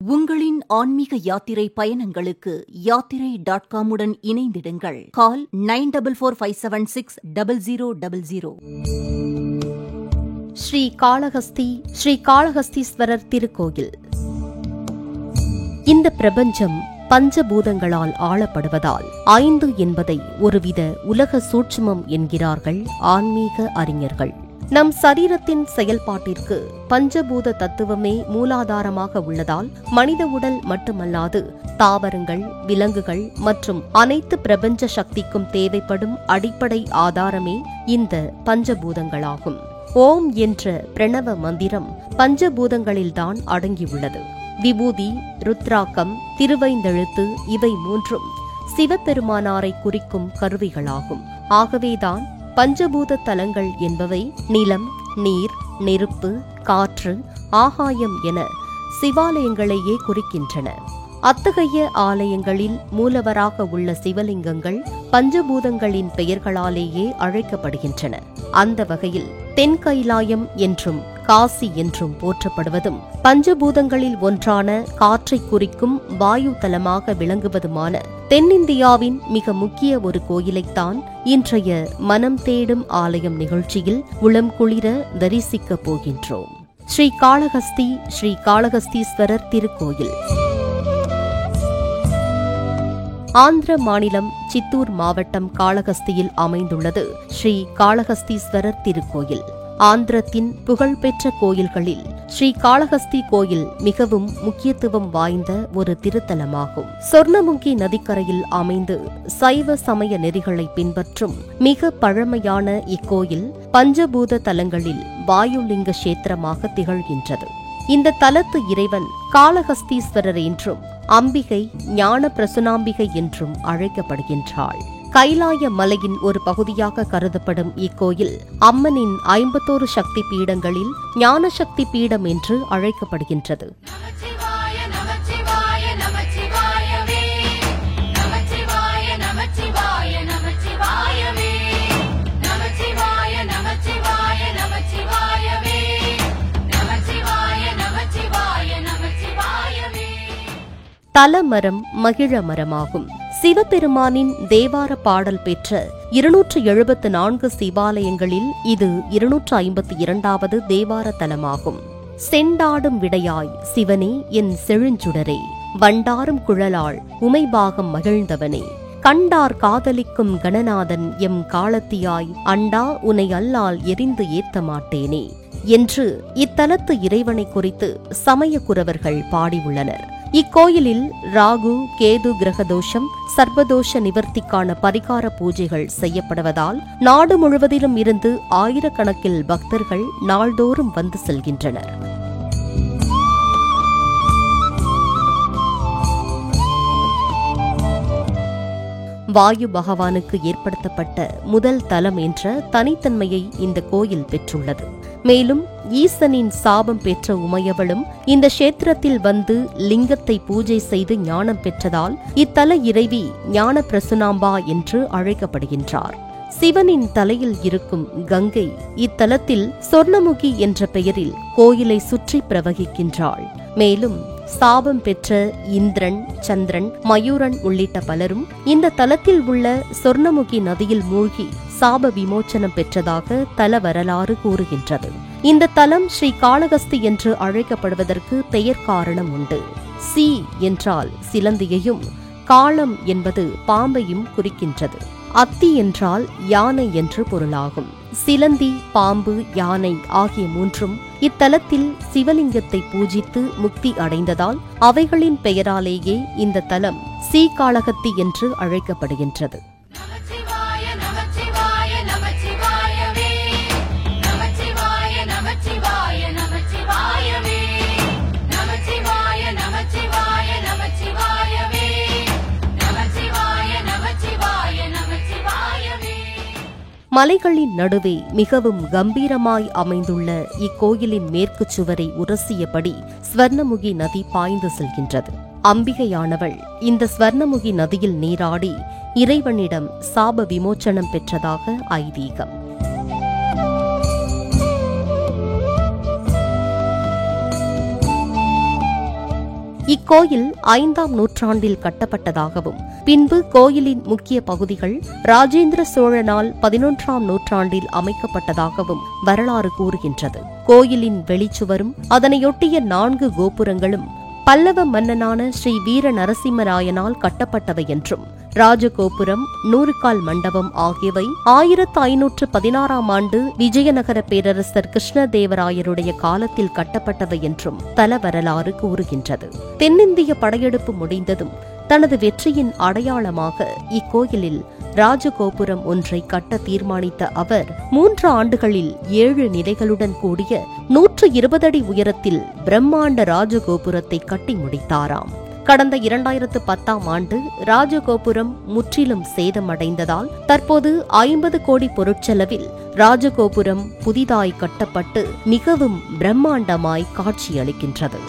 உங்களின் ஆன்மீக யாத்திரை பயணங்களுக்கு யாத்திரை.com-உடன் இணைந்திடுங்கள். கால் 9445760000. ஸ்ரீ காளஹஸ்தீஸ்வரர் திருக்கோயில். இந்த பிரபஞ்சம் பஞ்சபூதங்களால் ஆளப்படுவதால் 5 என்பதை ஒருவித உலக சூட்சுமம் என்கிறார்கள் ஆன்மீக அறிஞர்கள். நம் சரீரத்தின் செயல்பாட்டிற்கு பஞ்சபூத தத்துவமே மூலாதாரமாக உள்ளதால் மனித உடல் மட்டுமல்லாது தாவரங்கள், விலங்குகள் மற்றும் அனைத்து பிரபஞ்ச சக்திக்கும் தேவைப்படும் அடிப்படை ஆதாரமே இந்த பஞ்சபூதங்களாகும். ஓம் என்ற பிரணவ மந்திரம் பஞ்சபூதங்களில்தான் அடங்கியுள்ளது. விபூதி, ருத்ராக்கம், திருவைந்தெழுத்து இவை 3ம் சிவபெருமானாரை குறிக்கும் கருவிகளாகும். ஆகவேதான் பஞ்சபூத தலங்கள் என்பவை நிலம், நீர், நெருப்பு, காற்று, ஆகாயம் என சிவாலயங்களையே குறிக்கின்றன. அத்தகைய ஆலயங்களில் மூலவராக உள்ள சிவலிங்கங்கள் பஞ்சபூதங்களின் பெயர்களாலேயே அழைக்கப்படுகின்றன. அந்த வகையில் தென்கைலாயம் என்றும் காசி என்றும் போற்றப்படுவதும் பஞ்சபூதங்களில் ஒன்றான காற்றை குறிக்கும் வாயு தலமாக விளங்குவதுமான தென்னிந்தியாவின் மிக முக்கிய ஒரு கோயிலைத்தான் இன்றைய மனம் தேடும் ஆலயம் நிகழ்ச்சியில் உளம் குளிர தரிசிக்கப் போகின்றோம். ஸ்ரீ காளஹஸ்தீஸ்வரர் திருக்கோயில். ஆந்திர மாநிலம் சித்தூர் மாவட்டம் காளஹஸ்தியில் அமைந்துள்ளது ஸ்ரீ காளஹஸ்தீஸ்வரர் திருக்கோயில். ஆந்திரத்தின் புகழ்பெற்ற கோயில்களில் ஸ்ரீ காளஹஸ்தி கோயில் மிகவும் முக்கியத்துவம் வாய்ந்த ஒரு திருத்தலமாகும். சொர்ணமுகி நதிக்கரையில் அமைந்து சைவ சமய நெறிகளை பின்பற்றும் மிக பழமையான இக்கோயில் பஞ்சபூத தலங்களில் வாயுலிங்க கஷேத்திரமாக திகழ்கின்றது. இந்த தலத்து இறைவன் காளஹஸ்தீஸ்வரர் என்றும் அம்பிகை ஞான பிரசுனாம்பிகை என்றும் அழைக்கப்படுகின்றாள். கைலாய மலையின் ஒரு பகுதியாக கருதப்படும் இக்கோயில் அம்மனின் 51 சக்தி பீடங்களில் ஞான சக்தி பீடம் என்று அழைக்கப்படுகின்றது. தலமரம் மகிழ மரமாகும். சிவபெருமானின் தேவார பாடல் பெற்ற 274 சிவாலயங்களில் இது 252வது தேவார தலமாகும். செண்டாடும் விடையாய் சிவனே என் செழுஞ்சுடரே, வண்டாரும் குழலாள் உமைபாகம் மகிழ்ந்தவனே, கண்டார் காதலிக்கும் கணநாதன் எம் காலத்தியாய், அண்டா உனை அல்லால் எரிந்து ஏத்த மாட்டேனே என்று இத்தலத்து இறைவனை குறித்து சமயக்குரவர்கள் பாடியுள்ளனர். இக்கோயிலில் ராகு, கேது கிரகதோஷம், சர்வதோஷ நிவர்த்திக்கான பரிகார பூஜைகள் செய்யப்படுவதால் நாடு முழுவதிலும் இருந்து ஆயிரக்கணக்கில் பக்தர்கள் நாள்தோறும் வந்து செல்கின்றனர். வாயு பகவானுக்கு ஏற்படுத்தப்பட்ட முதல் தலம் என்ற தனித்தன்மையை இந்த கோயில் பெற்றுள்ளது. மேலும் ஈசனின் சாபம் பெற்ற உமையவளும் இந்த கஷேத்திரத்தில் வந்து லிங்கத்தை பூஜை செய்து ஞானம் பெற்றதால் இத்தல இறைவி ஞான பிரசுனாம்பா என்று அழைக்கப்படுகின்றார். சிவனின் தலையில் இருக்கும் கங்கை இத்தலத்தில் சொர்ணமுகி என்ற பெயரில் கோயிலை சுற்றி பிரவகிக்கின்றாள். மேலும் சாபம் பெற்ற இந்திரன், சந்திரன், மயூரன் உள்ளிட்ட பலரும் இந்த தலத்தில் உள்ள சொர்ணமுகி நதியில் மூழ்கி சாப விமோச்சனம் பெற்றதாக தல வரலாறு கூறுகின்றது. இந்த தலம் ஸ்ரீ காளஹஸ்தி என்று அழைக்கப்படுவதற்கு பெயர் காரணம் உண்டு. சி என்றால் சிலந்தியையும், காளம் என்பது பாம்பையும் குறிக்கின்றது. அத்தி என்றால் யானை என்று பொருளாகும். சிலந்தி, பாம்பு, யானை ஆகிய 3ம் இத்தலத்தில் சிவலிங்கத்தை பூஜித்து முக்தி அடைந்ததால் அவைகளின் பெயராலேயே இந்த தலம் ஸ்ரீ காளஹஸ்தி என்று அழைக்கப்படுகின்றது. மலைகளின் நடுவே மிகவும் கம்பீரமாய் அமைந்துள்ள இக்கோயிலின் மேற்கு சுவரை உரசியபடி ஸ்வர்ணமுகி நதி பாய்ந்து செல்கின்றது. அம்பிகையானவள் இந்த ஸ்வர்ணமுகி நதியில் நீராடி இறைவனிடம் சாப விமோச்சனம் பெற்றதாக ஐதீகம். இக்கோயில் 5ஆம் நூற்றாண்டில் கட்டப்பட்டதாகவும் பின்பு கோயிலின் முக்கிய பகுதிகள் ராஜேந்திர சோழனால் 11ஆம் நூற்றாண்டில் அமைக்கப்பட்டதாகவும் வரலாறு கூறுகின்றது. கோயிலின் வெளிச்சுவரும் அதனையொட்டிய 4 கோபுரங்களும் பல்லவ மன்னனான ஸ்ரீ வீர நரசிம்மராயனால் கட்டப்பட்டவை என்றும், ராஜகோபுரம், 100 கால் மண்டபம் ஆகியவை 1516ஆம் ஆண்டு விஜயநகர பேரரசர் கிருஷ்ணதேவராயருடைய காலத்தில் கட்டப்பட்டவை என்றும் தல வரலாறு கூறுகின்றது. தென்னிந்திய படையெடுப்பு முடிந்ததும் தனது வெற்றியின் அடையாளமாக இக்கோயிலில் ராஜகோபுரம் ஒன்றை கட்ட தீர்மானித்த அவர் 3 ஆண்டுகளில் 7 நிலைகளுடன் கூடிய 120 அடி உயரத்தில் பிரம்மாண்ட ராஜகோபுரத்தை கட்டி முடித்தாராம். கடந்த 2010ஆம் ஆண்டு ராஜகோபுரம் முற்றிலும் சேதமடைந்ததால் தற்போது 50 கோடி பொருட்செலவில் ராஜகோபுரம் புதிதாய் கட்டப்பட்டு மிகவும் பிரம்மாண்டமாய் காட்சியளிக்கின்றது.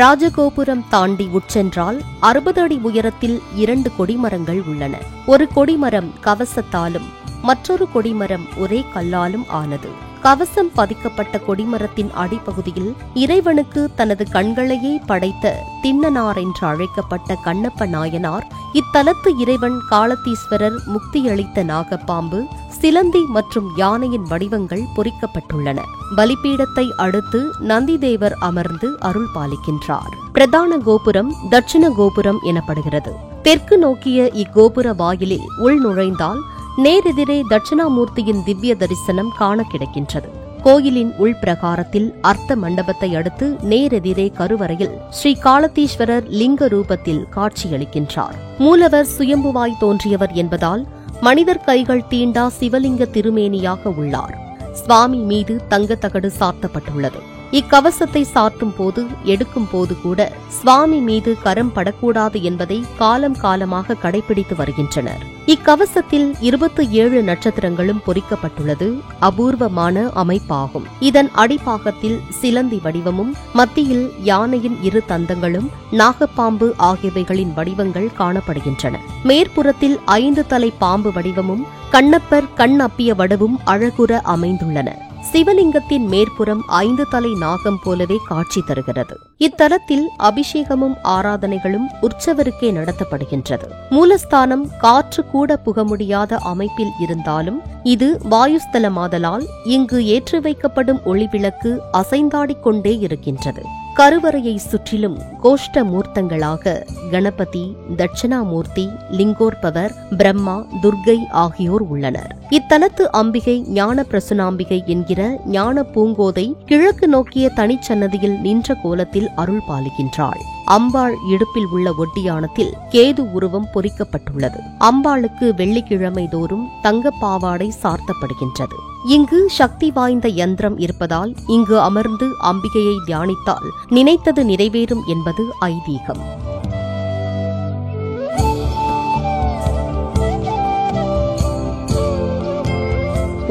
ராஜகோபுரம் தாண்டி உட்சென்றால் 60 அடி உயரத்தில் 2 கொடிமரங்கள் உள்ளன. ஒரு கொடிமரம் கவசத்தாலும் மற்றொரு கொடிமரம் ஒரே கல்லாலும் ஆனது. கவசம் பதிக்கப்பட்ட கொடிமரத்தின் அடிப்பகுதியில் இறைவனுக்கு தனது கண்களையே படைத்த திண்ணனார் என்று அழைக்கப்பட்ட கண்ணப்ப நாயனார், இத்தலத்து இறைவன் காலத்தீஸ்வரர், முக்தியளித்த நாகப்பாம்பு, சிலந்தி மற்றும் யானையின் வடிவங்கள் பொறிக்கப்பட்டுள்ளன. பலிபீடத்தை அடுத்து நந்திதேவர் அமர்ந்து அருள் பாலிக்கின்றார். பிரதான கோபுரம் தட்சிண கோபுரம் எனப்படுகிறது. தெற்கு நோக்கிய இக்கோபுர வாயிலில் உள் நுழைந்தால் நேரெதிரே தட்சிணாமூர்த்தியின் திவ்ய தரிசனம் காண கிடைக்கின்றது. கோயிலின் உள்பிரகாரத்தில் அர்த்த மண்டபத்தை அடுத்து நேரெதிரே கருவறையில் ஸ்ரீ காலத்தீஸ்வரர் லிங்க ரூபத்தில் காட்சியளிக்கின்றார். மூலவர் சுயம்புவாய் தோன்றியவர் என்பதால் மனிதர் கைகள் தீண்டா சிவலிங்க திருமேனியாக உள்ளார். சுவாமி மீது தங்கத்தகடு சார்த்தப்பட்டுள்ளது. இக்கவசத்தை சார்த்தும் போது, எடுக்கும் போது கூட சுவாமி மீது கரம் படக்கூடாது என்பதை காலம் காலமாக கடைபிடித்து வருகின்றனர். இக்கவசத்தில் 27 நட்சத்திரங்களும் பொறிக்கப்பட்டுள்ளது அபூர்வமான அமைப்பாகும். இதன் அடிப்பாகத்தில் சிலந்தி வடிவமும், மத்தியில் யானையின் 2 தந்தங்களும், நாகப்பாம்பு ஆகியவைகளின் வடிவங்கள் காணப்படுகின்றன. மேற்புறத்தில் 5 தலை பாம்பு வடிவமும், கண்ணப்பர் கண் அப்பிய வடவும் அழகுற அமைந்துள்ளன. சிவலிங்கத்தின் மேற்புறம் 5 தலை நாகம் போலவே காட்சி தருகிறது. இத்தலத்தில் அபிஷேகமும் ஆராதனைகளும் உற்சவருக்கே நடத்தப்படுகின்றது. மூலஸ்தானம் காற்று கூட புக முடியாத அமைப்பில் இருந்தாலும் இது வாயுஸ்தலமாதலால் இங்கு ஏற்றி வைக்கப்படும் ஒளிவிளக்கு அசைந்தாடிக் கொண்டே இருக்கின்றது. கருவறையை சுற்றிலும் கோஷ்ட மூர்த்தங்களாக கணபதி, தட்சிணாமூர்த்தி, லிங்கோற்பவர், பிரம்மா, துர்க்கை ஆகியோர் உள்ளனர். இத்தலத்து அம்பிகை ஞான பிரசுனாம்பிகை என்கிற ஞான பூங்கோதை கிழக்கு நோக்கிய தனிச்சன்னதியில் நின்ற கோலத்தில் அருள் பாலிக்கின்றாள். அம்பாள் இடுப்பில் உள்ள ஒட்டியானத்தில் கேது உருவம் பொறிக்கப்பட்டுள்ளது. அம்பாளுக்கு வெள்ளிக்கிழமை தோறும் தங்கப்பாவாடை சார்த்தப்படுகின்றது. இங்கு சக்தி வாய்ந்த யந்திரம் இருப்பதால் இங்கு அமர்ந்து அம்பிகையை தியானித்தால் நினைத்தது நிறைவேறும் என்பது ஐதீகம்.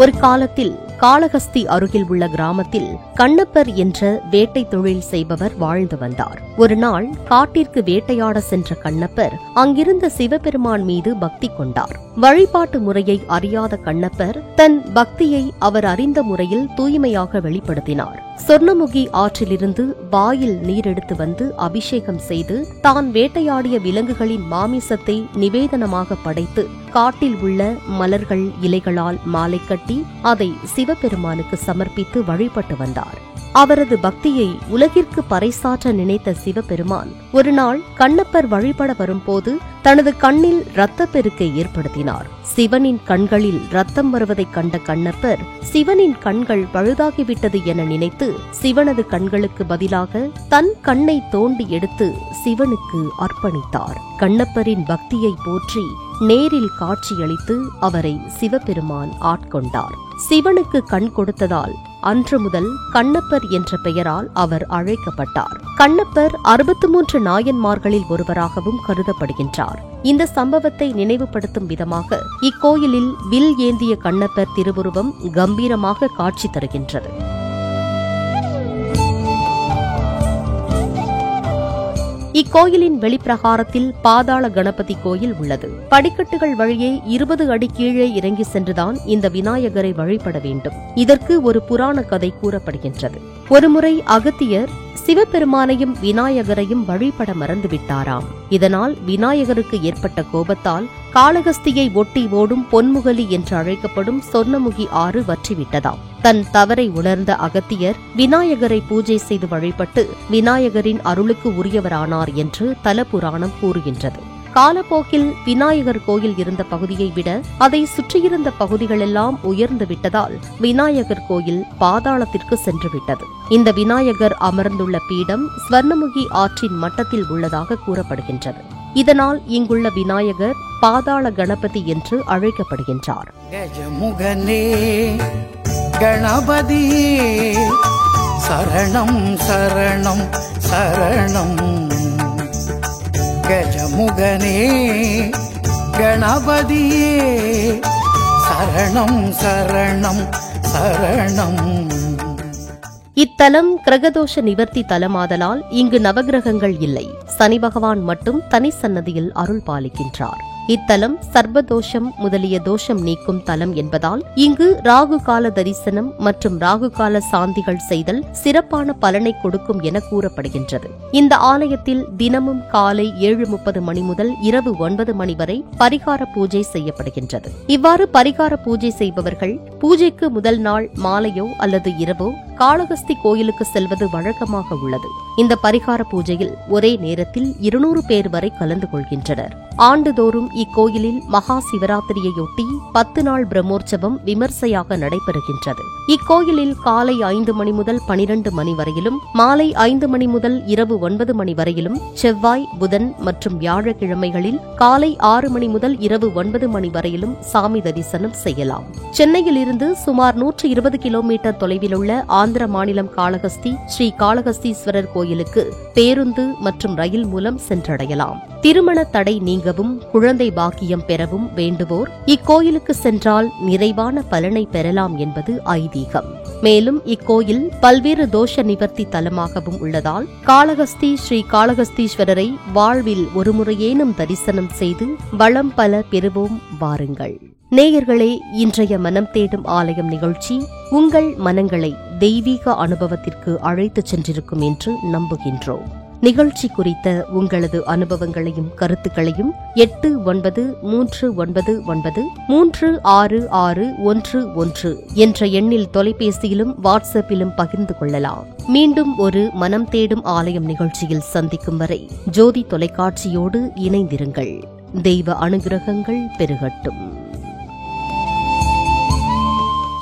ஒரு காலத்தில் காளஹஸ்தி அருகில் உள்ள கிராமத்தில் கண்ணப்பர் என்ற வேட்டை தொழில் செய்பவர் வாழ்ந்து வந்தார். ஒரு நாள் காட்டிற்கு வேட்டையாட சென்ற கண்ணப்பர் அங்கிருந்த சிவபெருமான் மீது பக்தி கொண்டார். வழிபாட்டு முறையை அறியாத கண்ணப்பர் தன் பக்தியை அவர் அறிந்த முறையில் தூய்மையாக வெளிப்படுத்தினார். சொர்ணமுகி ஆற்றிலிருந்து வாயில் நீர் எடுத்து வந்து அபிஷேகம் செய்து தான் வேட்டையாடிய விலங்குகளின் மாமிசத்தை நிவேதனமாக படைத்து காட்டில் உள்ள மலர்கள், இலைகளால் மாலை கட்டி அதை சிவபெருமானுக்கு சமர்ப்பித்து வழிபட்டு வந்தார். அவரது பக்தியை உலகிற்கு பறைசாற்ற நினைத்த சிவபெருமான் ஒரு நாள் கண்ணப்பர் வழிபட வரும்போது தனது கண்ணில் இரத்தப்பெருக்கை ஏற்படுத்தினார். சிவனின் கண்களில் ரத்தம் வருவதைக் கண்ட கண்ணப்பர் சிவனின் கண்கள் பழுதாகிவிட்டது என நினைத்து சிவனது கண்களுக்கு பதிலாக தன் கண்ணை தோண்டி எடுத்து சிவனுக்கு அர்ப்பணித்தார். கண்ணப்பரின் பக்தியை போற்றி நேரில் காட்சியளித்து அவரை சிவபெருமான் ஆட்கொண்டார். சிவனுக்கு கண் கொடுத்ததால் அன்று முதல் கண்ணப்பர் என்ற பெயரால் அவர் அழைக்கப்பட்டார். கண்ணப்பர் 63 நாயன்மார்களில் ஒருவராகவும் கருதப்படுகின்றார். இந்த சம்பவத்தை நினைவுபடுத்தும் விதமாக இக்கோயிலில் வில் ஏந்திய கண்ணப்பர் திருவுருவம் கம்பீரமாக காட்சி தருகின்றது. இக்கோயிலின் வெளிப்பிரகாரத்தில் பாதாள கணபதி கோயில் உள்ளது. படிக்கட்டுகள் வழியே 20 அடி கீழே இறங்கி சென்றுதான் இந்த விநாயகரை வழிபட வேண்டும். இதற்கு ஒரு புராண கதை கூறப்படுகின்றது. ஒருமுறை அகத்தியர் சிவபெருமானையும் விநாயகரையும் வழிபட மறந்துவிட்டாராம். இதனால் விநாயகருக்கு ஏற்பட்ட கோபத்தால் காளகஸ்தியை ஒட்டி ஓடும் பொன்முகலி என்று அழைக்கப்படும் சொர்ணமுகி ஆறு வற்றிவிட்டதாம். தன் தவறை உணர்ந்த அகத்தியர் விநாயகரை பூஜை செய்து வழிபட்டு விநாயகரின் அருளுக்கு உரியவரானார் என்று தலபுராணம் கூறுகின்றது. காலப்போக்கில் விநாயகர் கோயில் இருந்த பகுதியை விட அதை சுற்றியிருந்த பகுதிகளெல்லாம் உயர்ந்து விட்டதால் விநாயகர் கோயில் பாதாளத்திற்கு சென்றுவிட்டது. இந்த விநாயகர் அமர்ந்துள்ள பீடம் ஸ்வர்ணமுகி ஆற்றின் மட்டத்தில் உள்ளதாக கூறப்படுகின்றது. இதனால் இங்குள்ள விநாயகர் பாதாள கணபதி என்று அழைக்கப்படுகின்றார். கஜமுகனே கணபதியே சரணம் சரணம் சரணம். கஜமுகனே கணபதியே சரணம் சரணம் சரணம். இத்தலம் கிரகதோஷ நிவர்த்தி தலமாதலால் இங்கு நவகிரகங்கள் இல்லை. சனி பகவான் மட்டும் தனி சன்னதியில் அருள் பாலிக்கின்றார். இத்தலம் சர்பதோஷம் முதலிய தோஷம் நீக்கும் தலம் என்பதால் இங்கு ராகு கால தரிசனம் மற்றும் ராகு கால சாந்திகள் செய்தல் சிறப்பான பலனை கொடுக்கும் என கூறப்படுகின்றது. இந்த ஆலயத்தில் தினமும் காலை 7:30 மணி முதல் இரவு 9 மணி வரை பரிகார பூஜை செய்யப்படுகின்றது. இவ்வாறு பரிகார பூஜை செய்பவர்கள் பூஜைக்கு முதல் நாள் மாலையோ அல்லது இரவோ காளகஸ்தி கோயிலுக்கு செல்வது வழக்கமாக உள்ளது. இந்த பரிகார பூஜையில் ஒரே நேரத்தில் 200 பேர் வரை கலந்து கொள்கின்றனர். ஆண்டுதோறும் இக்கோயிலில் மகா சிவராத்திரியையொட்டி 10 நாள் பிரம்மோற்சவம் விமர்சையாக நடைபெறுகின்றது. இக்கோயிலில் காலை 5 மணி முதல் 12 மணி வரையிலும் மாலை 5 மணி முதல் இரவு 9 மணி வரையிலும் செவ்வாய், புதன் மற்றும் வியாழக்கிழமைகளில் காலை 6 மணி முதல் இரவு 9 மணி வரையிலும் சாமி தரிசனம் செய்யலாம். சென்னையில் இருந்து சுமார் 120 கிலோமீட்டர் தொலைவில் உள்ள ஆந்திர மாநிலம் காளகஸ்தி ஸ்ரீ காளகஸ்தீஸ்வரர் கோயிலுக்கு பேருந்து மற்றும் ரயில் மூலம் சென்றடையலாம். திருமண தடை நீங்கவும் குழந்தை பாக்கியம் பெறவும் வேண்டுவோர் இக்கோயிலுக்கு சென்றால் நிறைவான பலனை பெறலாம் என்பது ஐதீகம். மேலும் இக்கோயில் பல்வேறு தோஷ நிவர்த்தி தலமாகவும் உள்ளதால் காளகஸ்தி ஸ்ரீ காளகஸ்தீஸ்வரரை வாழ்வில் ஒருமுறையேனும் தரிசனம் செய்து வளம் பல பெறுவோம் வாருங்கள். நேயர்களே, இன்றைய மனம் தேடும் ஆலயம் நிகழ்ச்சி உங்கள் மனங்களை தெய்வீக அனுபவத்திற்கு அழைத்துச் சென்றிருக்கும் என்று நம்புகின்றோம். நிகழ்ச்சி குறித்த உங்களது அனுபவங்களையும் கருத்துக்களையும் 8999366111 என்ற எண்ணில் தொலைபேசியிலும் வாட்ஸ்அப்பிலும் பகிர்ந்து கொள்ளலாம். மீண்டும் ஒரு மனம் தேடும் ஆலயம் நிகழ்ச்சியில் சந்திக்கும் வரை ஜோதி தொலைக்காட்சியோடு இணைந்திருங்கள். தெய்வ அனுகிரகங்கள் பெருகட்டும்.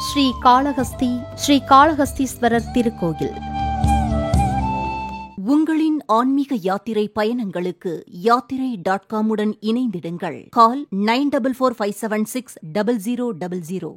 ஸ்ரீ காளகஸ்தீஸ்வரர் திருக்கோயில். உங்களின் ஆன்மீக யாத்திரை பயணங்களுக்கு யாத்திரை.com உடன் இணைந்திடுங்கள். கால் 9445760000.